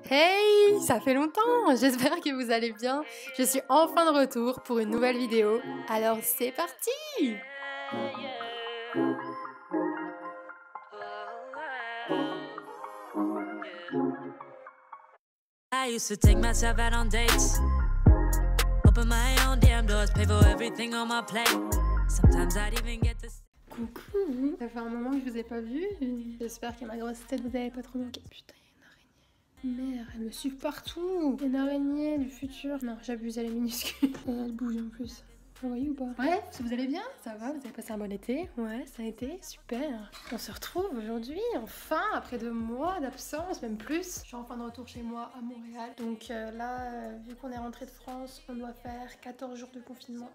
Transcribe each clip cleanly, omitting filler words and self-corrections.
Hey, ça fait longtemps, j'espère que vous allez bien. Je suis enfin de retour pour une nouvelle vidéo, alors c'est parti! I used to take myself out on dates, open my own damn doors, pay for everything on my plate. Sometimes I'd even get to... Coucou, ça fait un moment que je vous ai pas vu. J'espère que ma grosse tête vous avez pas trop manqué. Putain, il y a une araignée. Merde, elle me suit partout. Une araignée du futur. Non, j'abuse, elle est minuscule. Et elle bouge en plus. Vous voyez ou pas? Bref, vous allez bien? Ça va? Vous avez passé un bon été? Ouais, ça a été super. On se retrouve aujourd'hui, enfin, après 2 mois d'absence, même plus. Je suis enfin de retour chez moi à Montréal. Donc là, vu qu'on est rentré de France, on doit faire 14 jours de confinement.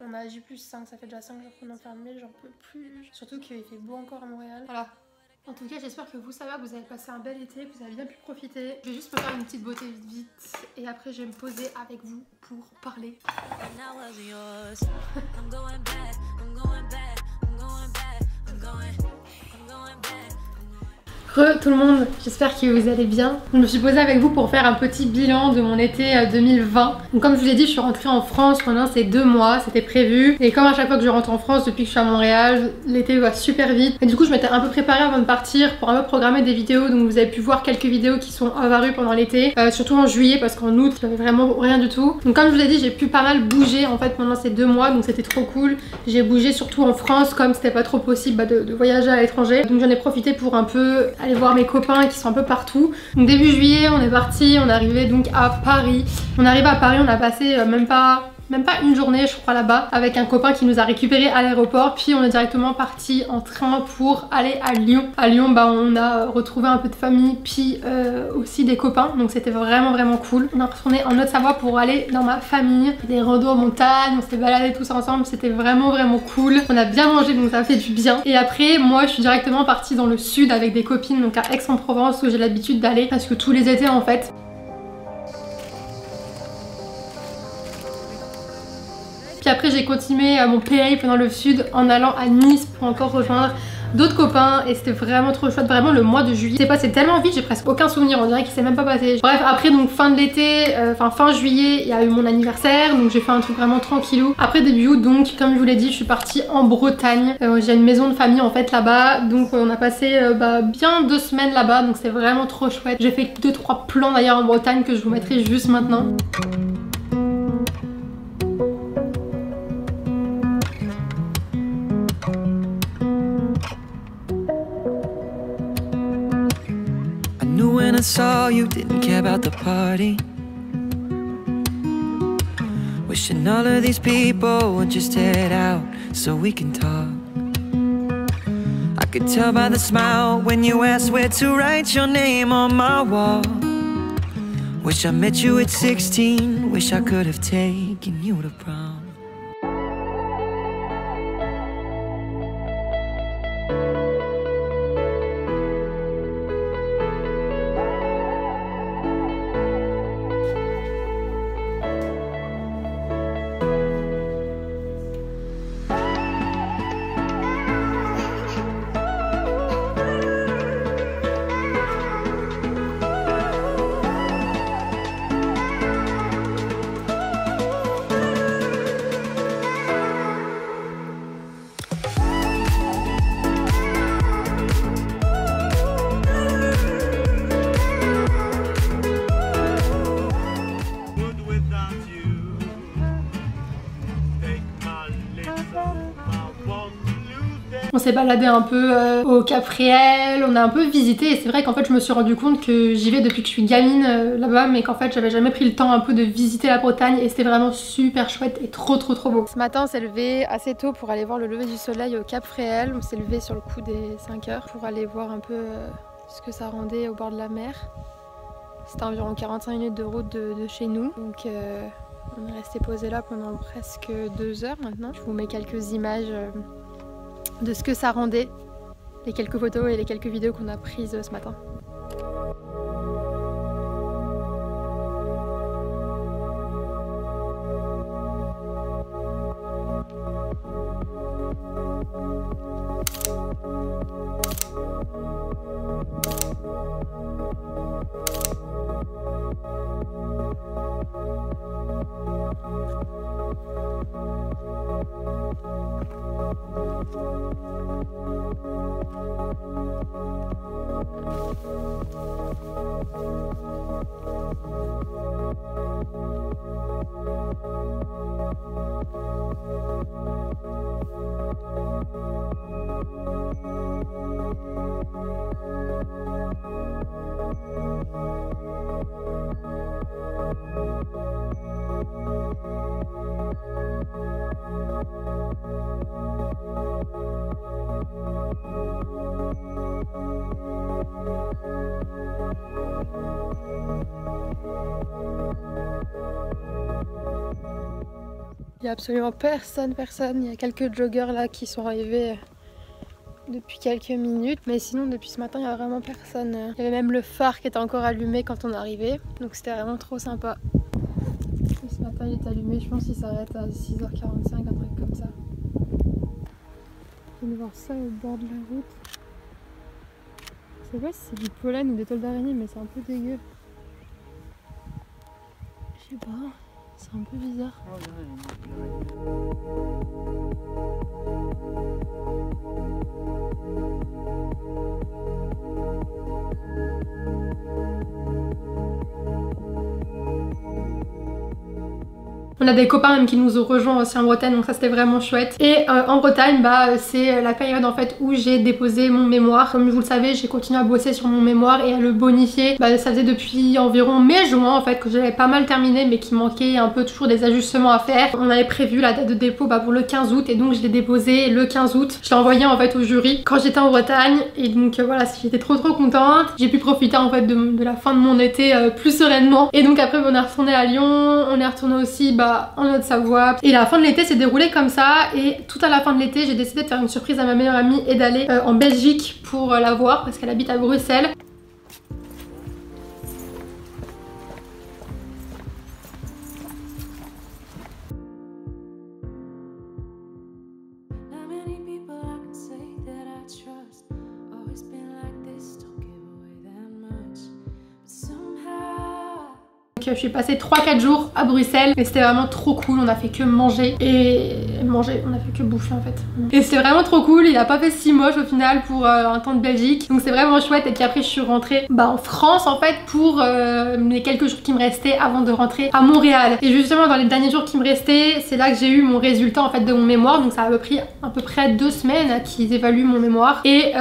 On a J+5, ça fait déjà 5 jours qu'on est enfermé, j'en peux plus. Surtout qu'il fait beau encore à Montréal. Voilà. En tout cas, j'espère que vous, ça va, que vous avez passé un bel été, que vous avez bien pu profiter. Je vais juste me faire une petite beauté vite et après je vais me poser avec vous pour parler. Tout le monde, j'espère que vous allez bien. Je me suis posée avec vous pour faire un petit bilan de mon été 2020. Donc comme je vous l'ai dit, je suis rentrée en France pendant ces 2 mois, c'était prévu. Et comme à chaque fois que je rentre en France depuis que je suis à Montréal, l'été va super vite. Et du coup je m'étais un peu préparée avant de partir pour un peu programmer des vidéos. Donc vous avez pu voir quelques vidéos qui sont apparues pendant l'été, surtout en juillet parce qu'en août j'avais vraiment rien du tout. Donc comme je vous l'ai dit, j'ai pu pas mal bouger en fait pendant ces 2 mois, donc c'était trop cool. J'ai bougé surtout en France comme c'était pas trop possible de voyager à l'étranger. Donc j'en ai profité pour un peu aller voir mes copains qui sont un peu partout. Donc début juillet on est parti, on est arrivé donc à Paris. On est arrivé à Paris, on a passé même pas une journée je crois là-bas avec un copain qui nous a récupéré à l'aéroport, puis on est directement parti en train pour aller à Lyon. À Lyon bah on a retrouvé un peu de famille puis aussi des copains, donc c'était vraiment cool. On est retourné en Haute-Savoie pour aller dans ma famille, des randos en montagne, on s'est baladé tous ensemble, c'était vraiment cool. On a bien mangé donc ça fait du bien. Et après moi je suis directement partie dans le sud avec des copines, donc à Aix-en-Provence où j'ai l'habitude d'aller parce que tous les étés en fait. Puis après j'ai continué mon périple dans le sud en allant à Nice pour encore rejoindre d'autres copains et c'était vraiment trop chouette. Vraiment le mois de juillet c'est passé tellement vite, j'ai presque aucun souvenir, on dirait qu'il s'est même pas passé. Bref, après donc fin de l'été, fin juillet, il y a eu mon anniversaire, donc j'ai fait un truc vraiment tranquillou. Après début août donc comme je vous l'ai dit, je suis partie en Bretagne. J'ai une maison de famille en fait là-bas, donc on a passé bien 2 semaines là-bas, donc c'est vraiment trop chouette. J'ai fait 2-3 plans d'ailleurs en Bretagne que je vous mettrai juste maintenant. When I saw you, didn't care about the party. Wishing all of these people would just head out so we can talk. I could tell by the smile when you asked where to write your name on my wall. Wish I met you at 16. Wish I could have taken you to prom. On s'est baladé un peu au Cap-Fréhel, on a un peu visité et c'est vrai qu'en fait je me suis rendu compte que j'y vais depuis que je suis gamine là-bas, mais qu'en fait j'avais jamais pris le temps un peu de visiter la Bretagne et c'était vraiment super chouette et trop beau. Ce matin on s'est levé assez tôt pour aller voir le lever du soleil au Cap-Fréhel. On s'est levé sur le coup des 5 heures pour aller voir un peu ce que ça rendait au bord de la mer. C'était environ 45 minutes de route de chez nous, donc on est resté posé là pendant presque 2 heures maintenant. Je vous mets quelques images de ce que ça rendait, les quelques photos et les quelques vidéos qu'on a prises ce matin. Il n'y a absolument personne. Il y a quelques joggers là qui sont arrivés depuis quelques minutes. Mais sinon, depuis ce matin, il n'y a vraiment personne. Il y avait même le phare qui était encore allumé quand on est arrivé. Donc c'était vraiment trop sympa. Et ce matin, il est allumé. Je pense qu'il s'arrête à 6h45, un truc comme ça. On va voir ça au bord de la route. Je sais pas si c'est du pollen ou des toiles d'araignée, mais c'est un peu dégueu. Je sais pas. C'est un peu bizarre. On a des copains même qui nous ont rejoints aussi en Bretagne, donc ça c'était vraiment chouette. Et en Bretagne, bah, c'est la période en fait où j'ai déposé mon mémoire. Comme vous le savez, j'ai continué à bosser sur mon mémoire et à le bonifier. Bah, ça faisait depuis environ mai-juin en fait que j'avais pas mal terminé, mais qu'il manquait un peu toujours des ajustements à faire. On avait prévu la date de dépôt pour le 15 août et donc je l'ai déposé le 15 août. Je l'ai envoyé en fait au jury quand j'étais en Bretagne et donc voilà, j'étais trop contente. J'ai pu profiter en fait de la fin de mon été plus sereinement. Et donc après on est retourné à Lyon, on est retourné aussi en Haute-Savoie. Et la fin de l'été s'est déroulée comme ça et tout à la fin de l'été j'ai décidé de faire une surprise à ma meilleure amie et d'aller en Belgique pour la voir parce qu'elle habite à Bruxelles. Je suis passée 3-4 jours à Bruxelles et c'était vraiment trop cool. On a fait que manger et manger, on a fait que bouffer en fait. Et c'était vraiment trop cool. Il a pas fait si moche au final pour un temps de Belgique, donc c'est vraiment chouette. Et puis après je suis rentrée en France en fait pour les quelques jours qui me restaient avant de rentrer à Montréal. Et justement dans les derniers jours qui me restaient, c'est là que j'ai eu mon résultat en fait de mon mémoire. Donc ça a pris à peu près 2 semaines qu'ils évaluent mon mémoire et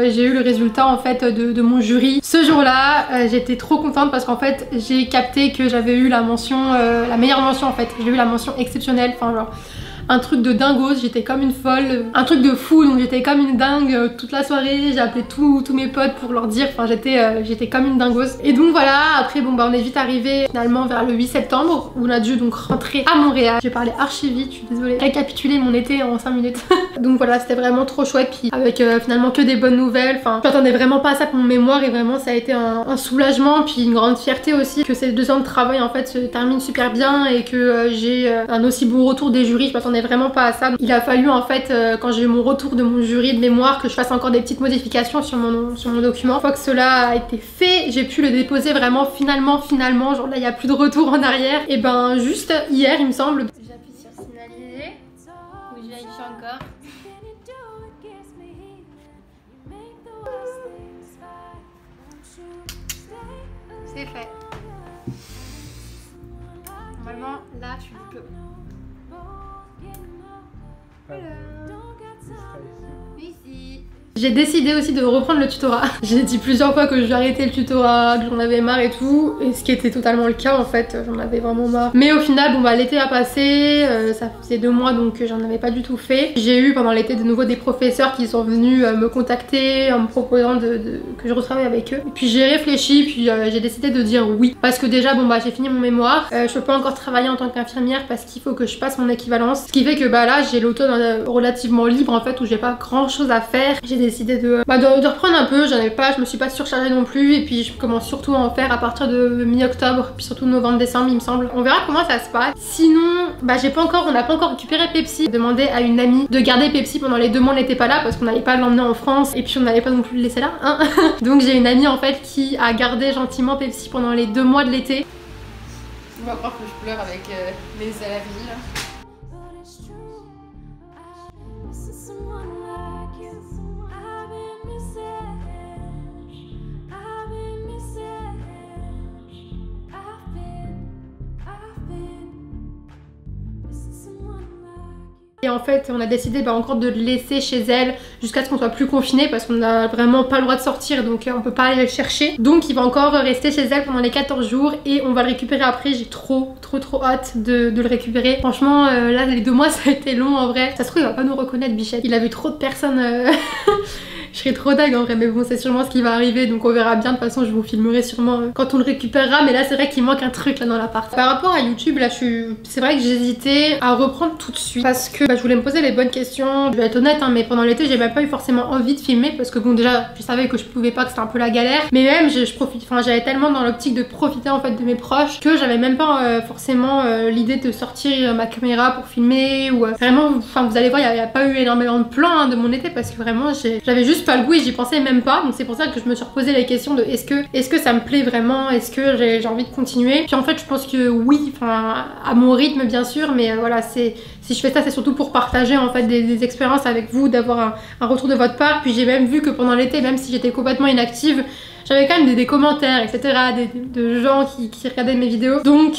j'ai eu le résultat en fait de mon jury. Ce jour-là, j'étais trop contente parce qu'en fait j'ai capté que j'avais eu la mention, la meilleure mention en fait. J'ai eu la mention exceptionnelle, enfin genre un truc de dingos, j'étais comme une folle, un truc de fou, donc j'étais comme une dingue toute la soirée. J'ai appelé tous mes potes pour leur dire, enfin j'étais comme une dingos. Et donc voilà, après on est vite arrivé finalement vers le 8 septembre où on a dû donc rentrer à Montréal. J'ai parlé archi vite, je suis désolée, récapituler mon été en 5 minutes. Donc voilà, c'était vraiment trop chouette, puis avec finalement que des bonnes nouvelles. Enfin, je m'attendais vraiment pas à ça pour mon mémoire et vraiment ça a été un soulagement, puis une grande fierté aussi que ces 2 ans de travail en fait se terminent super bien et que j'ai un aussi beau retour des jurys. Je m'attendais vraiment pas à ça. Il a fallu en fait quand j'ai eu mon retour de mon jury de mémoire que je fasse encore des petites modifications sur mon document. Une fois que cela a été fait, j'ai pu le déposer vraiment finalement, genre là il n'y a plus de retour en arrière. Et ben juste hier il me semble. J'appuie sur finaliser ou je vérifie encore. C'est fait. Normalement là je suis peu. Ici. J'ai décidé aussi de reprendre le tutorat. J'ai dit plusieurs fois que je vais arrêter le tutorat, que j'en avais marre et tout, et ce qui était totalement le cas en fait, j'en avais vraiment marre. Mais au final, l'été a passé, ça faisait 2 mois donc j'en avais pas du tout fait. J'ai eu pendant l'été de nouveau des professeurs qui sont venus me contacter en me proposant que je retravaille avec eux. Et puis j'ai réfléchi, puis j'ai décidé de dire oui. Parce que déjà, j'ai fini mon mémoire, je peux pas encore travailler en tant qu'infirmière parce qu'il faut que je passe mon équivalence. Ce qui fait que là, j'ai l'automne relativement libre en fait, où j'ai pas grand chose à faire. J'ai décidé de reprendre un peu. Je me suis pas surchargée non plus, et puis je commence surtout à en faire à partir de mi-octobre, puis surtout novembre-décembre il me semble. On verra comment ça se passe. Sinon, on n'a pas encore récupéré Pepsi. J'ai demandé à une amie de garder Pepsi pendant les 2 mois, on n'était pas là parce qu'on n'allait pas l'emmener en France, et puis on n'allait pas non plus le laisser là, hein. Donc j'ai une amie en fait qui a gardé gentiment Pepsi pendant les 2 mois de l'été. On va croire que je pleure avec les à la vie là. Et en fait on a décidé encore de le laisser chez elle jusqu'à ce qu'on soit plus confiné, parce qu'on n'a vraiment pas le droit de sortir, donc on peut pas aller le chercher. Donc il va encore rester chez elle pendant les 14 jours et on va le récupérer après. J'ai trop hâte de le récupérer. Franchement là les 2 mois ça a été long en vrai. Ça se trouve il va pas nous reconnaître Bichette. Il a vu trop de personnes je serais trop dingue en vrai, mais bon c'est sûrement ce qui va arriver, donc on verra bien. De toute façon je vous filmerai sûrement quand on le récupérera, mais là c'est vrai qu'il manque un truc là dans l'appart. Par rapport à YouTube là c'est vrai que j'hésitais à reprendre tout de suite parce que je voulais me poser les bonnes questions. Je vais être honnête hein, mais pendant l'été j'ai même pas eu forcément envie de filmer parce que bon déjà je savais que je pouvais pas, que c'était un peu la galère, mais même j'avais tellement dans l'optique de profiter en fait de mes proches que j'avais même pas forcément l'idée de sortir ma caméra pour filmer ou vraiment, vous allez voir il n'y a pas eu énormément de plans hein, de mon été parce que vraiment j'avais juste pas le goût et j'y pensais même pas. Donc c'est pour ça que je me suis reposé la question de est-ce que ça me plaît vraiment, est-ce que j'ai envie de continuer. Puis en fait je pense que oui, à mon rythme bien sûr, mais voilà, si je fais ça c'est surtout pour partager en fait des expériences avec vous, d'avoir un retour de votre part. Puis j'ai même vu que pendant l'été, même si j'étais complètement inactive, j'avais quand même des commentaires etc, de gens qui regardaient mes vidéos. Donc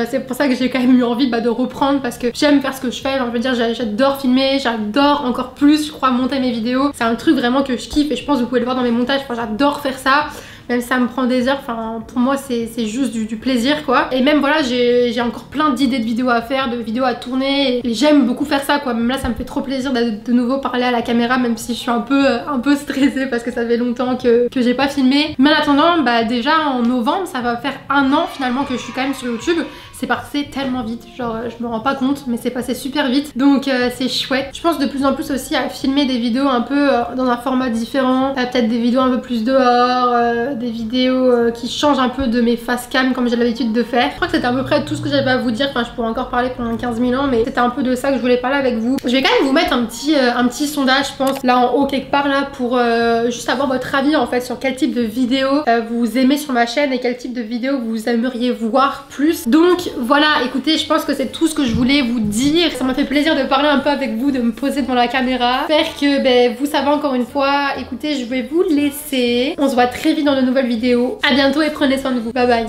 c'est pour ça que j'ai quand même eu envie de reprendre, parce que j'aime faire ce que je fais. Je veux dire j'adore filmer, j'adore encore plus je crois monter mes vidéos. C'est un truc vraiment que je kiffe et je pense que vous pouvez le voir dans mes montages. J'adore faire ça. Même si ça me prend des heures, pour moi c'est juste du plaisir quoi. Et même voilà, j'ai encore plein d'idées de vidéos à faire, de vidéos à tourner, et j'aime beaucoup faire ça quoi. Même là ça me fait trop plaisir de nouveau parler à la caméra, même si je suis un peu stressée parce que ça fait longtemps que j'ai pas filmé. Mais en attendant, déjà en novembre ça va faire 1 an finalement que je suis quand même sur YouTube. C'est passé tellement vite, genre je me rends pas compte, mais c'est passé super vite, donc c'est chouette. Je pense de plus en plus aussi à filmer des vidéos un peu dans un format différent, peut-être des vidéos un peu plus dehors, des vidéos qui changent un peu de mes face cam comme j'ai l'habitude de faire. Je crois que c'était à peu près tout ce que j'avais à vous dire. Je pourrais encore parler pendant 15 000 ans, mais c'était un peu de ça que je voulais parler avec vous. Je vais quand même vous mettre un petit sondage, je pense, là en haut quelque part là, pour juste avoir votre avis en fait sur quel type de vidéo vous aimez sur ma chaîne et quel type de vidéo vous aimeriez voir plus. Donc voilà, écoutez, je pense que c'est tout ce que je voulais vous dire. Ça m'a fait plaisir de parler un peu avec vous, de me poser devant la caméra. J'espère que vous savez encore une fois. Écoutez, je vais vous laisser. On se voit très vite dans de nouvelles vidéos. À bientôt et prenez soin de vous. Bye bye.